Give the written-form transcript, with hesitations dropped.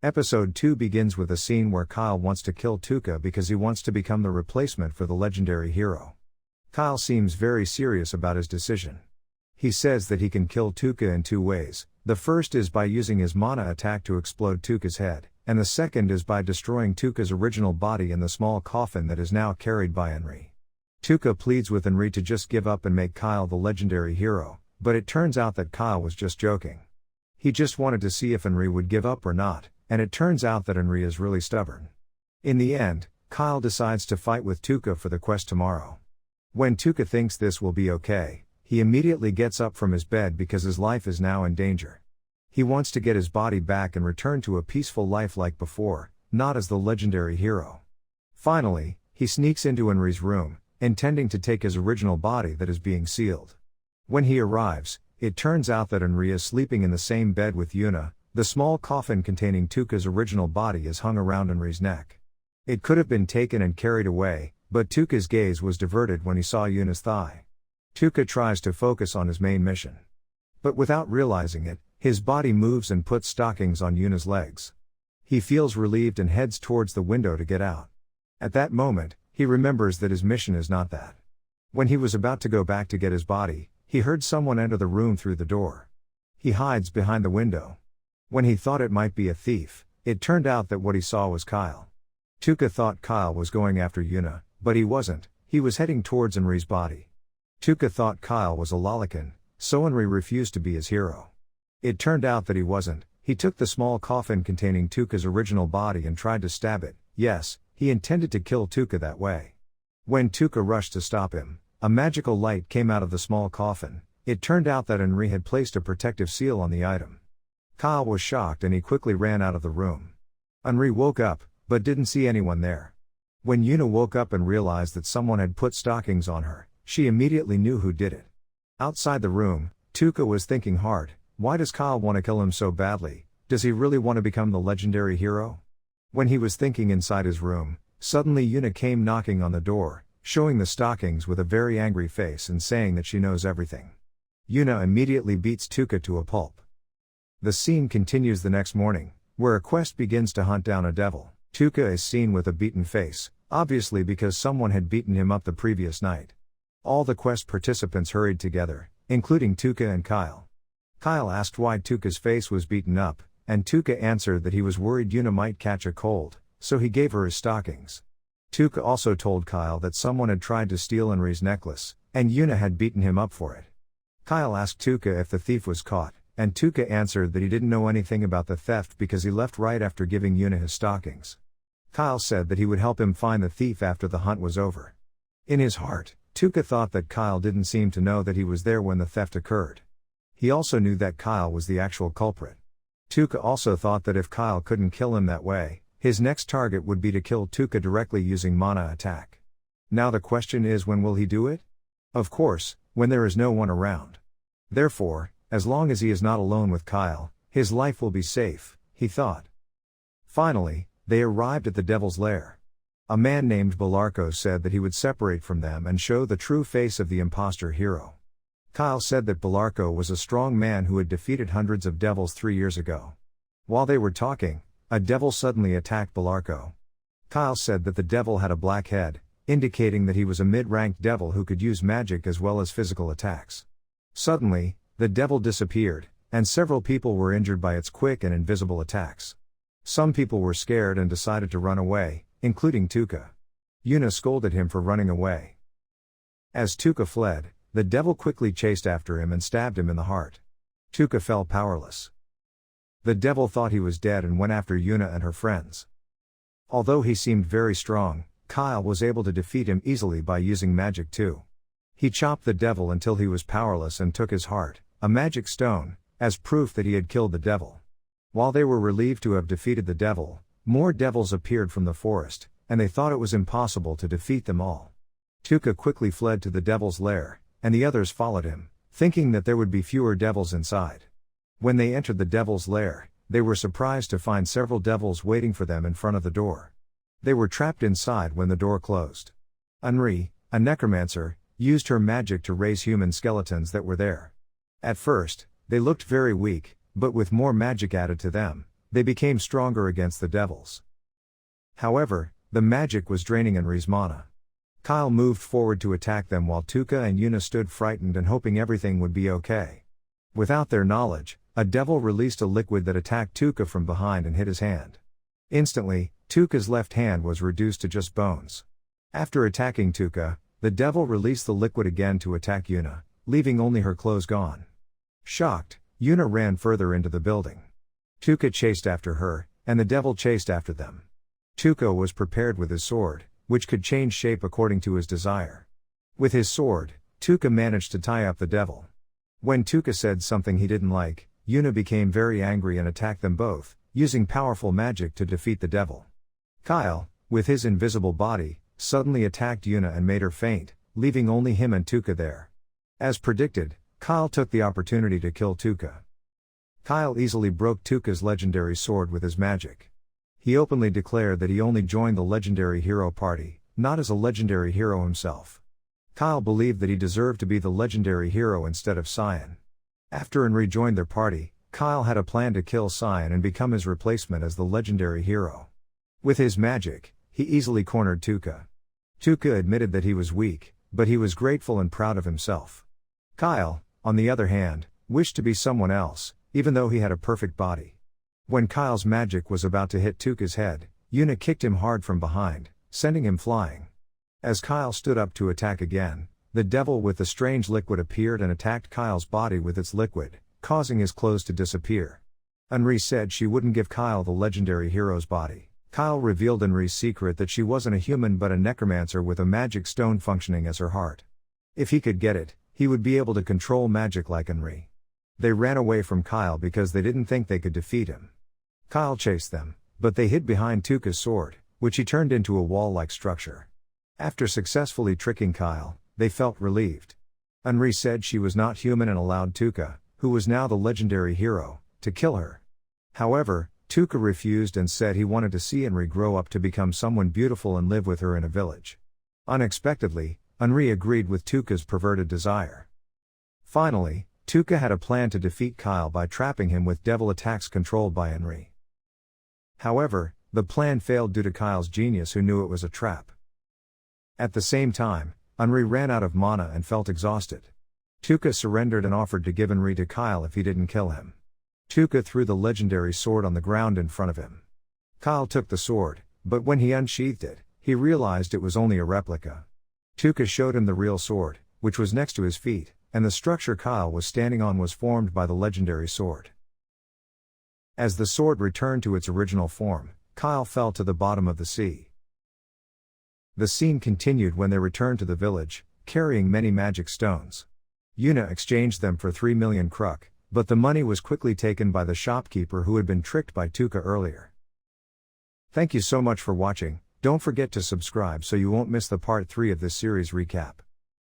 Episode 2 begins with a scene where Kyle wants to kill Tuka because he wants to become the replacement for the legendary hero. Kyle seems very serious about his decision. He says that he can kill Tuka in 2 ways. The first is by using his mana attack to explode Tuka's head, and the second is by destroying Tuka's original body in the small coffin that is now carried by Henry. Tuka pleads with Henry to just give up and make Kyle the legendary hero, but it turns out that Kyle was just joking. He just wanted to see if Henry would give up or not, and it turns out that Henry is really stubborn. In the end, Kyle decides to fight with Tuka for the quest tomorrow. When Tuka thinks this will be okay, he immediately gets up from his bed because his life is now in danger. He wants to get his body back and return to a peaceful life like before, not as the legendary hero. Finally, he sneaks into Henry's room, intending to take his original body that is being sealed. When he arrives, it turns out that Henry is sleeping in the same bed with Yuna. The small coffin containing Tuka's original body is hung around Henry's neck. It could have been taken and carried away, but Tuka's gaze was diverted when he saw Yuna's thigh. Tuka tries to focus on his main mission. But without realizing it, his body moves and puts stockings on Yuna's legs. He feels relieved and heads towards the window to get out. At that moment, he remembers that his mission is not that. When he was about to go back to get his body, he heard someone enter the room through the door. He hides behind the window. When he thought it might be a thief, it turned out that what he saw was Kyle. Tuka thought Kyle was going after Yuna, but he wasn't. He was heading towards Henry's body. Tuka thought Kyle was a lolicon, so Henry refused to be his hero. It turned out that he wasn't. He took the small coffin containing Tuka's original body and tried to stab it. Yes, he intended to kill Tuka that way. When Tuka rushed to stop him, a magical light came out of the small coffin. It turned out that Henry had placed a protective seal on the item. Kyle was shocked and he quickly ran out of the room. Henry woke up, but didn't see anyone there. When Yuna woke up and realized that someone had put stockings on her, she immediately knew who did it. Outside the room, Tuka was thinking hard, why does Kyle want to kill him so badly? Does he really want to become the legendary hero? When he was thinking inside his room, suddenly Yuna came knocking on the door, showing the stockings with a very angry face and saying that she knows everything. Yuna immediately beats Tuka to a pulp. The scene continues the next morning, where a quest begins to hunt down a devil. Tuka is seen with a beaten face, obviously because someone had beaten him up the previous night. All the quest participants hurried together, including Tuka and Kyle. Kyle asked why Tuka's face was beaten up, and Tuka answered that he was worried Yuna might catch a cold, so he gave her his stockings. Tuka also told Kyle that someone had tried to steal Henry's necklace, and Yuna had beaten him up for it. Kyle asked Tuka if the thief was caught, and Tuka answered that he didn't know anything about the theft because he left right after giving Yuna his stockings. Kyle said that he would help him find the thief after the hunt was over. In his heart, Tuka thought that Kyle didn't seem to know that he was there when the theft occurred. He also knew that Kyle was the actual culprit. Tuka also thought that if Kyle couldn't kill him that way, his next target would be to kill Tuka directly using mana attack. Now the question is, when will he do it? Of course, when there is no one around. Therefore, as long as he is not alone with Kyle, his life will be safe, he thought. Finally, they arrived at the devil's lair. A man named Belarco said that he would separate from them and show the true face of the imposter hero. Kyle said that Belarco was a strong man who had defeated hundreds of devils 3 years ago. While they were talking, a devil suddenly attacked Belarco. Kyle said that the devil had a black head, indicating that he was a mid-ranked devil who could use magic as well as physical attacks. Suddenly, the devil disappeared, and several people were injured by its quick and invisible attacks. Some people were scared and decided to run away, including Tuka. Yuna scolded him for running away. As Tuka fled, the devil quickly chased after him and stabbed him in the heart. Tuka fell powerless. The devil thought he was dead and went after Yuna and her friends. Although he seemed very strong, Kyle was able to defeat him easily by using magic too. He chopped the devil until he was powerless and took his heart, a magic stone, as proof that he had killed the devil. While they were relieved to have defeated the devil, more devils appeared from the forest, and they thought it was impossible to defeat them all. Tuka quickly fled to the devil's lair, and the others followed him, thinking that there would be fewer devils inside. When they entered the devil's lair, they were surprised to find several devils waiting for them in front of the door. They were trapped inside when the door closed. Henri, a necromancer, used her magic to raise human skeletons that were there. At first, they looked very weak, but with more magic added to them, they became stronger against the devils. However, the magic was draining Henri's mana. Kyle moved forward to attack them while Tuka and Yuna stood frightened and hoping everything would be okay. Without their knowledge, a devil released a liquid that attacked Tuka from behind and hit his hand. Instantly, Tuka's left hand was reduced to just bones. After attacking Tuka, the devil released the liquid again to attack Yuna, leaving only her clothes gone. Shocked, Yuna ran further into the building. Tuka chased after her, and the devil chased after them. Tuka was prepared with his sword, which could change shape according to his desire. With his sword, Tuka managed to tie up the devil. When Tuka said something he didn't like, Yuna became very angry and attacked them both, using powerful magic to defeat the devil. Kyle, with his invisible body, suddenly attacked Yuna and made her faint, leaving only him and Tuka there. As predicted, Kyle took the opportunity to kill Tuka. Kyle easily broke Tuka's legendary sword with his magic. He openly declared that he only joined the legendary hero party, not as a legendary hero himself. Kyle believed that he deserved to be the legendary hero instead of Cyan. After Henri joined their party, Kyle had a plan to kill Cyan and become his replacement as the legendary hero. With his magic, he easily cornered Tuka. Tuka admitted that he was weak, but he was grateful and proud of himself. Kyle, on the other hand, wished to be someone else, even though he had a perfect body. When Kyle's magic was about to hit Tuka's head, Yuna kicked him hard from behind, sending him flying. As Kyle stood up to attack again, the devil with the strange liquid appeared and attacked Kyle's body with its liquid, causing his clothes to disappear. Henri said she wouldn't give Kyle the legendary hero's body. Kyle revealed Henri's secret that she wasn't a human but a necromancer with a magic stone functioning as her heart. If he could get it, he would be able to control magic like Henri. They ran away from Kyle because they didn't think they could defeat him. Kyle chased them, but they hid behind Tuka's sword, which he turned into a wall-like structure. After successfully tricking Kyle, they felt relieved. Henri said she was not human and allowed Tuka, who was now the legendary hero, to kill her. However, Tuka refused and said he wanted to see Henri grow up to become someone beautiful and live with her in a village. Unexpectedly, Henri agreed with Tuka's perverted desire. Finally, Tuka had a plan to defeat Kyle by trapping him with devil attacks controlled by Henri. However, the plan failed due to Kyle's genius, who knew it was a trap. At the same time, Henri ran out of mana and felt exhausted. Tuka surrendered and offered to give Henri to Kyle if he didn't kill him. Tuka threw the legendary sword on the ground in front of him. Kyle took the sword, but when he unsheathed it, he realized it was only a replica. Tuka showed him the real sword, which was next to his feet, and the structure Kyle was standing on was formed by the legendary sword. As the sword returned to its original form, Kyle fell to the bottom of the sea. The scene continued when they returned to the village, carrying many magic stones. Yuna exchanged them for 3 million kruk, but the money was quickly taken by the shopkeeper who had been tricked by Tuka earlier. Thank you so much for watching. Don't forget to subscribe so you won't miss the part 3 of this series recap.